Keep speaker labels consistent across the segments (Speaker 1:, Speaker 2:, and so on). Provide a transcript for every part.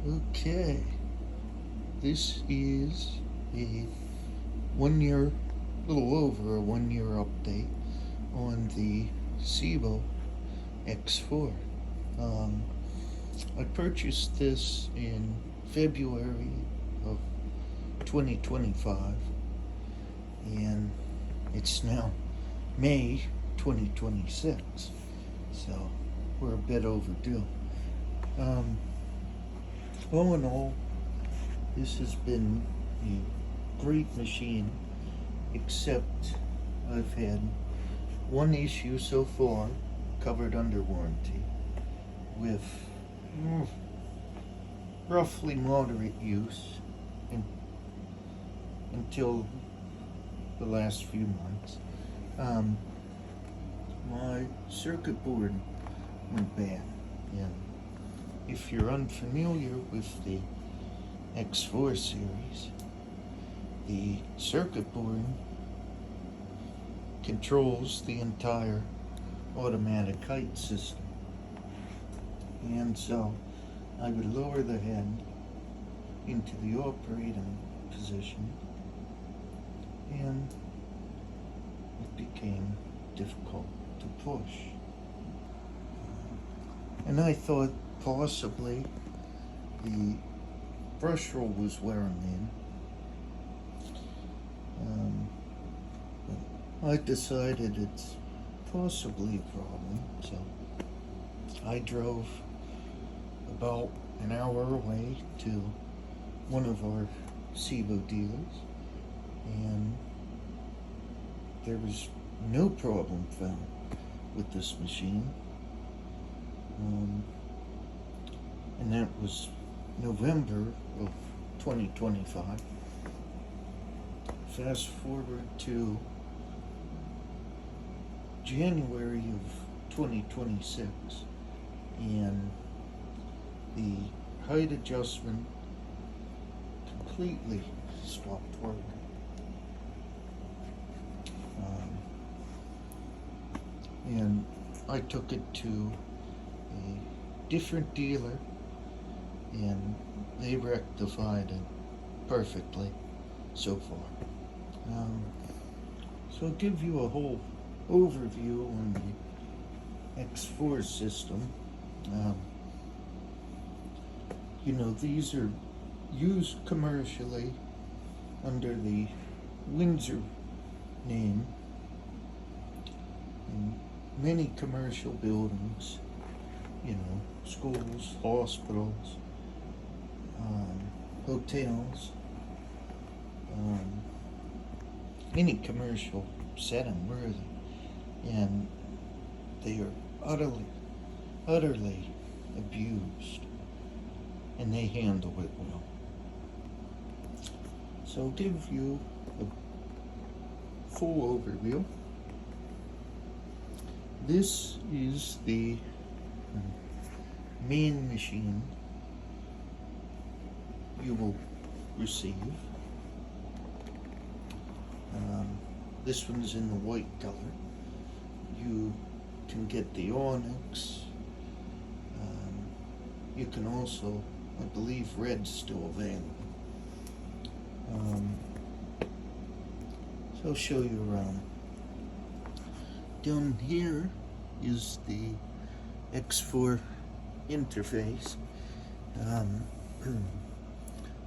Speaker 1: Okay, this is a 1 year, little over a 1 year update on the Sebo X4. Um, I purchased this in February of 2025, and it's now May 2026, so we're a bit overdue. Um, all in all, this has been a great machine, except I've had one issue so far covered under warranty with roughly moderate use until the last few months. My circuit board went bad, and if you're unfamiliar with the X4 series, the circuit board controls the entire automatic height system. And so I would lower the head into the operating position, and it became difficult to push. And I thought possibly the brush roll was wearing in. I decided it's possibly a problem, so I drove about an hour away to one of our Sebo dealers, and there was no problem found with this machine. And that was November of 2025. Fast forward to January of 2026, and the height adjustment completely stopped working. And I took it to a different dealer, and they rectified it perfectly so far. So I'll give you a whole overview on the X4 system. These are used commercially under the Windsor name in many commercial buildings, schools, hospitals, hotels, any commercial setting really, and they are utterly abused, and they handle it well. So I'll give you a full overview. This is the main machine you will receive. This one's in the white color. You can get the onyx. You can also, I believe red's still available. So I'll show you around. Down here is the X4 interface.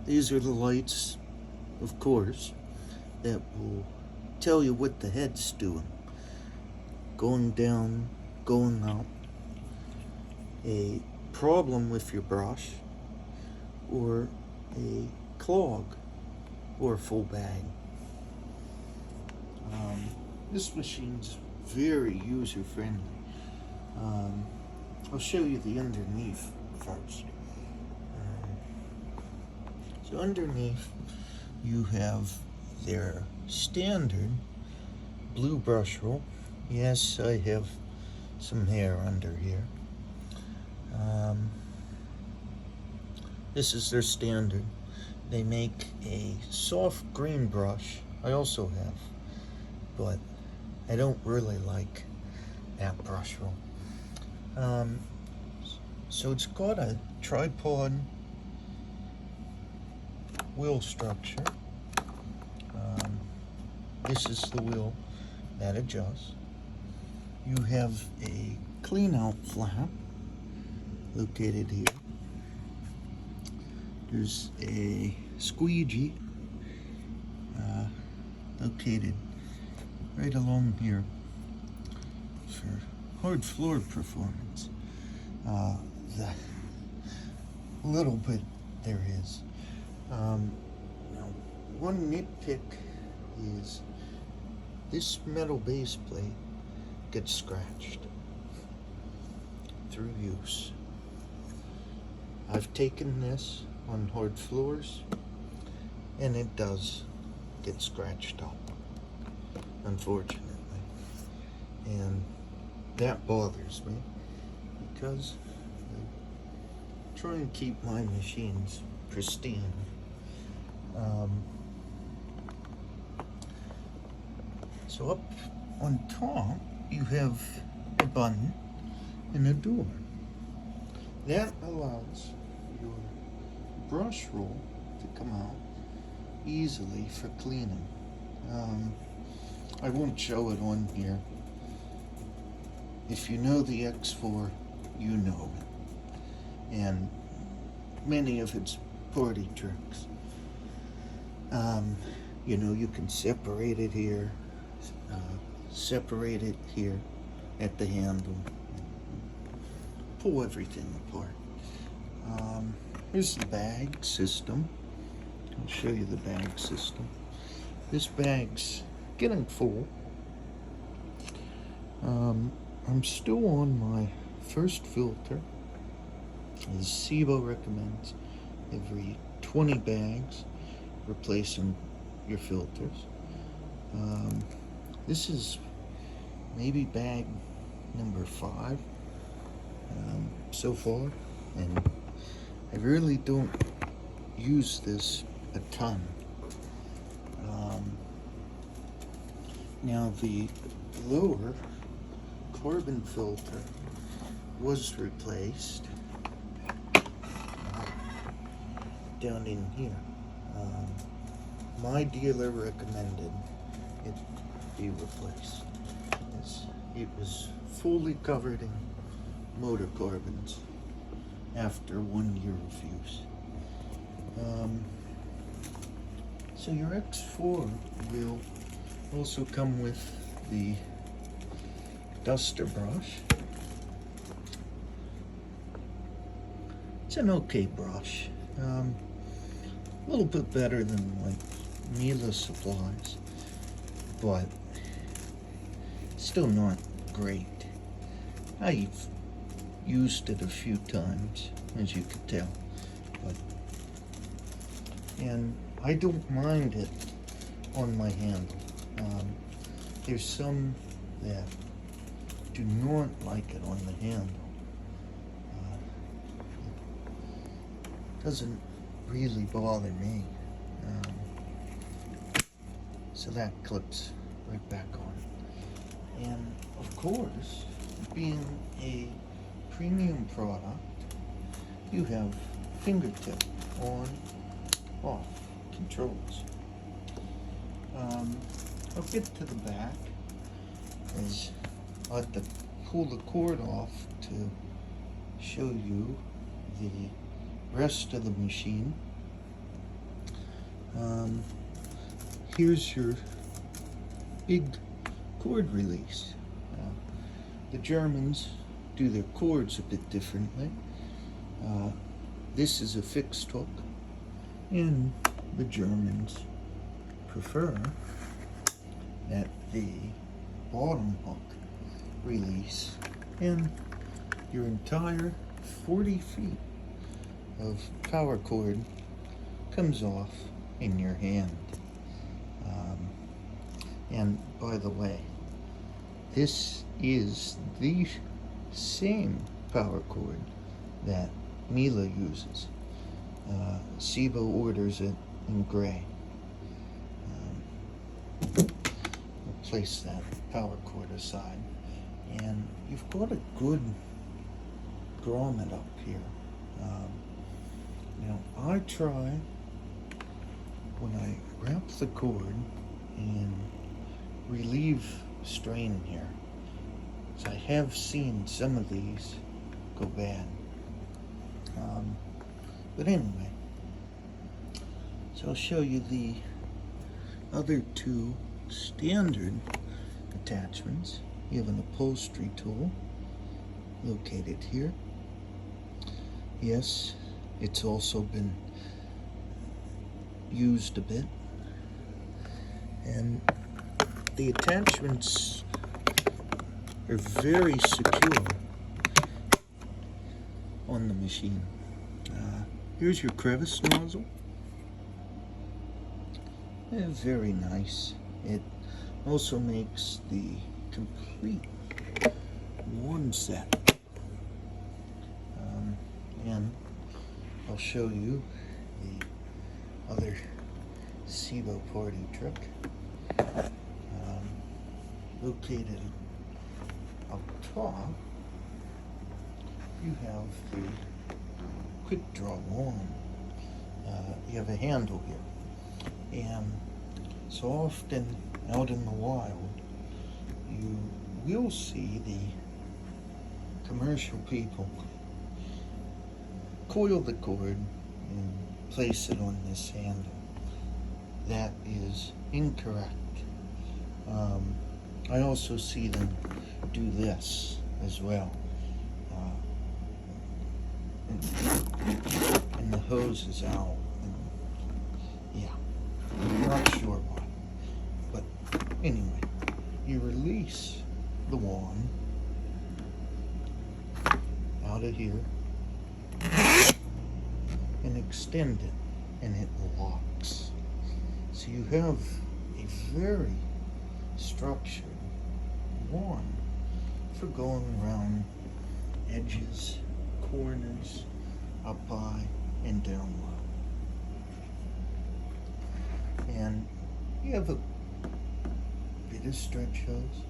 Speaker 1: These are the lights, of course, that will tell you what the head's doing. Going down, going up, a problem with your brush, or a clog, or full bag. This machine's very user-friendly. I'll show you the underneath first. So underneath, you have their standard blue brush roll. Yes, I have some hair under here. This is their standard. They make a soft green brush. I also have, but I don't really like that brush roll. So it's got a tripod wheel structure. This is the wheel that adjusts. You have a clean out flap located here. There's a squeegee located right along here for hard floor performance. The little bit there is. Now, one nitpick is this metal base plate gets scratched through use. I've taken this on hard floors and it does get scratched up, unfortunately, and that bothers me because I try and keep my machines pristine. So up on top you have a button and a door. That allows your brush roll to come out easily for cleaning. I won't show it on here. If you know the X4, you know it, and many of its party tricks. You know, you can separate it here, separate it here at the handle, pull everything apart. Here's the bag system. I'll show you the bag system. This bag's getting full. I'm still on my first filter, as Sebo recommends. Every 20 bags, replacing your filters. This is maybe bag number 5 so far, and I really don't use this a ton. Now the lower carbon filter was replaced down in here. My dealer recommended it be replaced, as it was fully covered in motor carbons after 1 year of use. So your X4 will also come with the duster brush. It's an okay brush. A little bit better than like Miele supplies, but still not great. I've used it a few times, as you could tell, and I don't mind it on my handle. There's some that do not like it on the handle. It doesn't really bother me. So that clips right back on. And of course, being a premium product, you have fingertip on, off controls. I'll get to the back, as I have to pull the cord off to show you the rest of the machine. Here's your big cord release. The Germans do their cords a bit differently. This is a fixed hook, and the Germans prefer that the bottom hook release, and your entire 40 feet of power cord comes off in your hand. And by the way, this is the same power cord that Miele uses. Sebo orders it in gray. We'll place that power cord aside, and you've got a good grommet up here. Now I try when I wrap the cord and relieve strain here, so I have seen some of these go bad. But anyway, so I'll show you the other two standard attachments. You have an upholstery tool located here. Yes, it's also been used a bit. And the attachments are very secure on the machine. Here's your crevice nozzle. Very nice. It also makes the complete wand set. And I'll show you the other Sebo party trick. Located up top, you have the quick draw wand. You have a handle here, and so often out in the wild you will see the commercial people coil the cord and place it on this handle. That is incorrect. I also see them do this as well. And the hose is out. And yeah, I'm not sure why. But anyway, you release the wand out of here and extend it, and it locks. So you have a very structured wand for going around edges, corners, up high and down low. And you have a bit of stretch hose.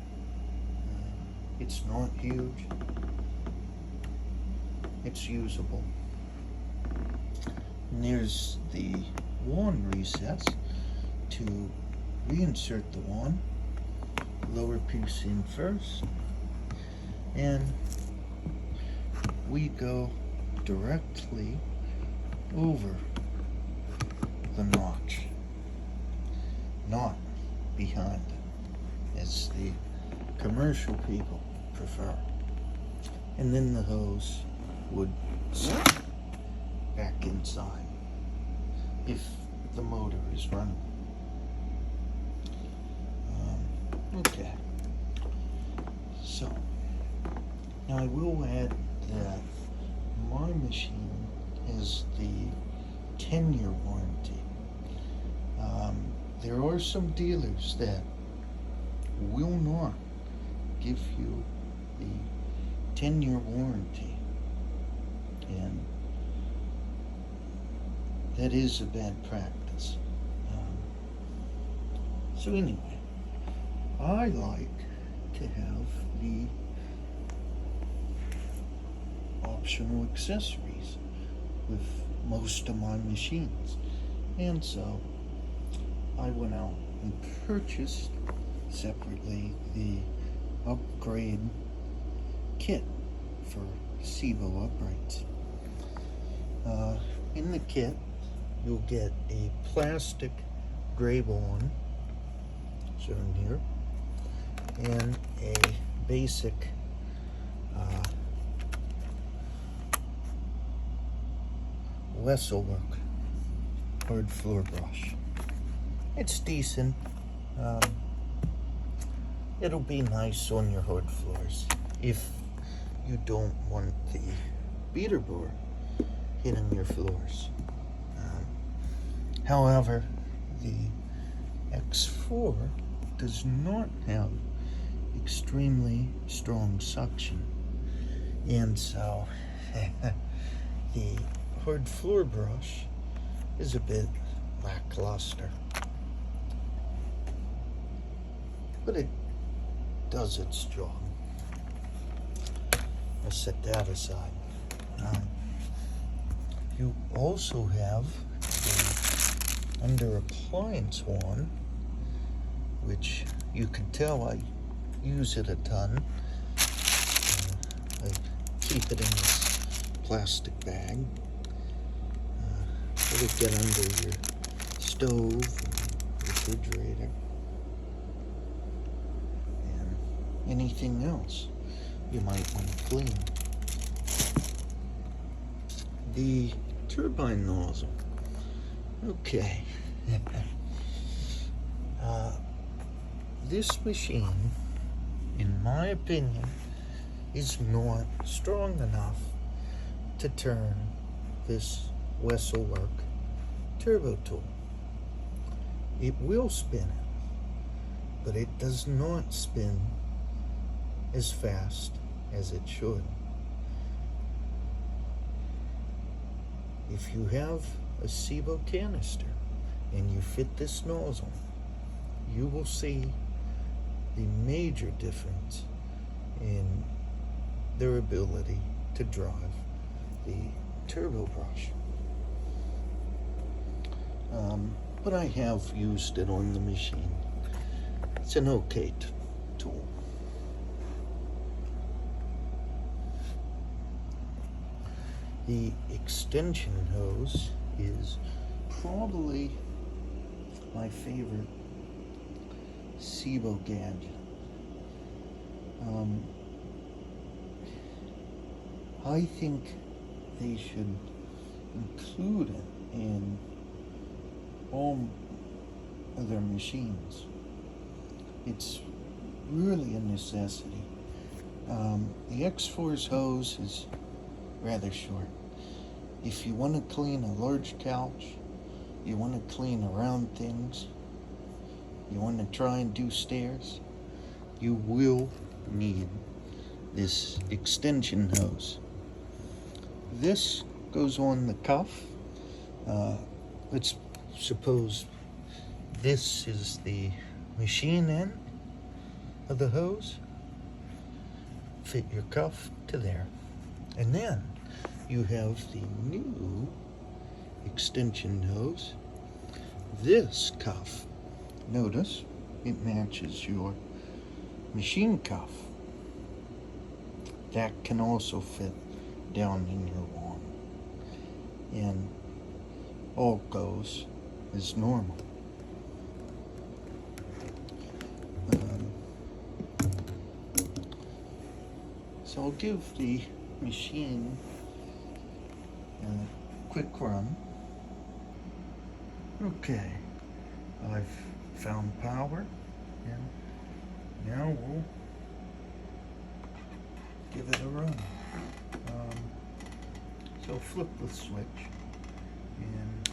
Speaker 1: It's not huge. It's usable. And there's the wand recess to reinsert the wand. Lower piece in first, and we go directly over the notch, not behind it, as the commercial people prefer. And then the hose would slip back inside if the motor is running. Okay, so now I will add that my machine has the 10-year warranty. There are some dealers that will not give you the 10-year warranty, and that is a bad practice. So anyway, I like to have the optional accessories with most of my machines, and so I went out and purchased separately the upgrade kit for Sebo uprights. In the kit, you'll get a plastic gray wand, shown here, and a basic Wesselwork hard floor brush. It's decent. It'll be nice on your hard floors if you don't want the beater bore hitting your floors. However, the X4 does not have extremely strong suction, and so the hard floor brush is a bit lackluster, but it does its job. I'll set that aside. You also have the under appliance one, which you can tell I use it a ton. I keep it in this plastic bag. It'll get under your stove and refrigerator and anything else you might want to clean. The turbine nozzle. Okay. This machine, in my opinion, is not strong enough to turn this Wesselwork turbo tool. It will spin it, but it does not spin as fast as it should. If you have a Sebo canister and you fit this nozzle, you will see the major difference in their ability to drive the turbo brush. But I have used it on the machine. It's an okay tool. The extension hose is probably my favorite Sebo gadget. I think they should include it in all of their machines. It's really a necessity. The X4's hose is rather short. If you want to clean a large couch, you want to clean around things, you want to try and do stairs, you will need this extension hose. This goes on the cuff. Let's suppose this is the machine end of the hose. Fit your cuff to there. And then you have the new extension hose. This cuff, notice it matches your machine cuff. That can also fit down in your lawn, and all goes as normal. So I'll give the machine a quick run. Okay, I've found power, and now we'll give it a run. So flip the switch and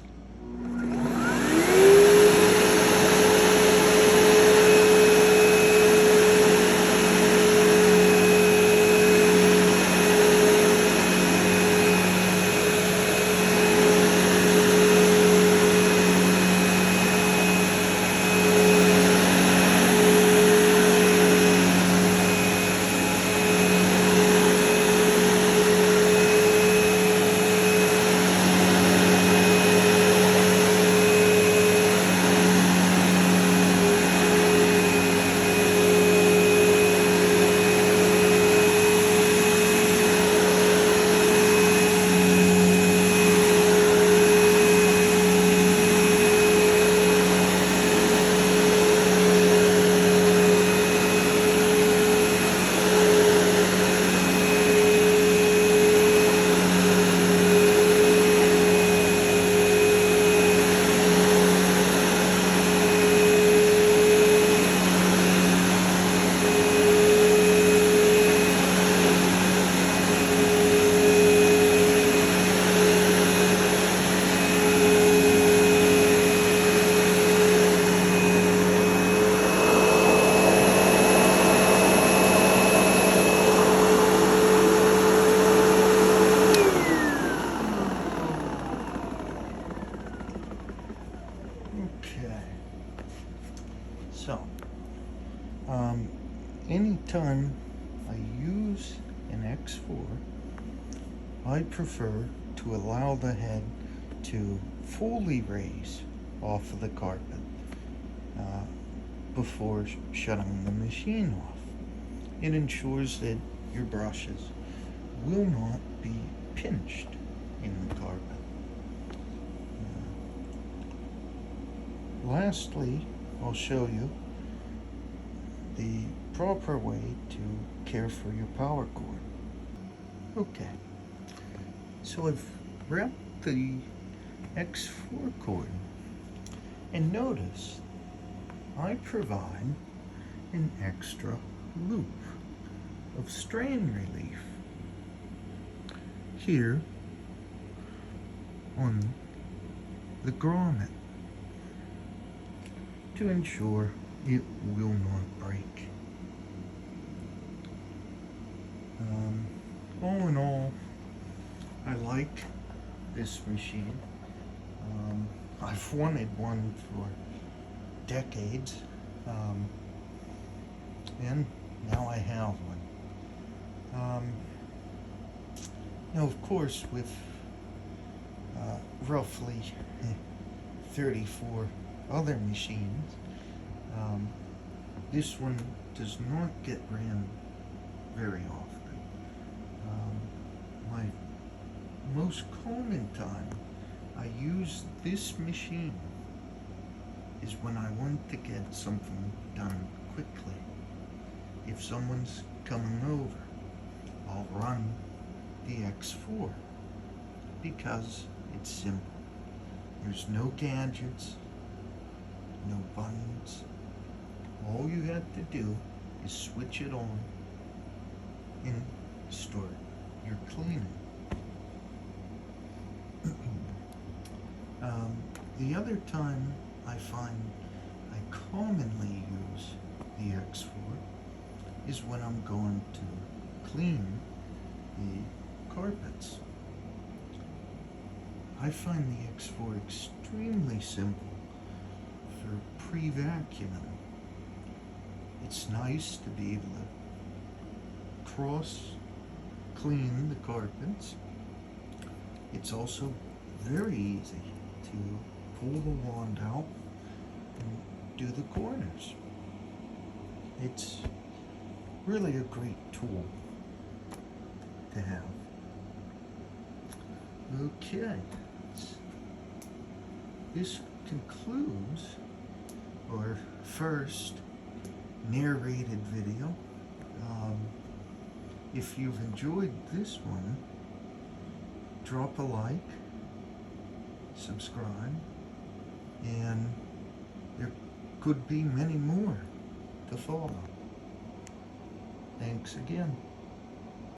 Speaker 1: anytime I use an X4, I prefer to allow the head to fully raise off of the carpet before shutting the machine off. It ensures that your brushes will not be pinched in the carpet. Lastly, I'll show you the proper way to care for your power cord. Okay, so I've wrapped the X4 cord, and notice I provide an extra loop of strain relief here on the grommet to ensure it will not break. All in all, I like this machine. I've wanted one for decades, and now I have one. Now, of course, with roughly 34 other machines, this one does not get ran very often. My most common time I use this machine is when I want to get something done quickly. If someone's coming over, I'll run the X4 because it's simple. There's no gadgets, no buttons. All you have to do is switch it on and start your cleaning. The other time I find I commonly use the X4 is when I'm going to clean the carpets. I find the X4 extremely simple for pre-vacuuming. It's nice to be able to cross clean the carpets. It's also very easy to pull the wand out and do the corners. It's really a great tool to have. Okay, this concludes our first narrated video. If you've enjoyed this one, drop a like, subscribe, and there could be many more to follow. Thanks again.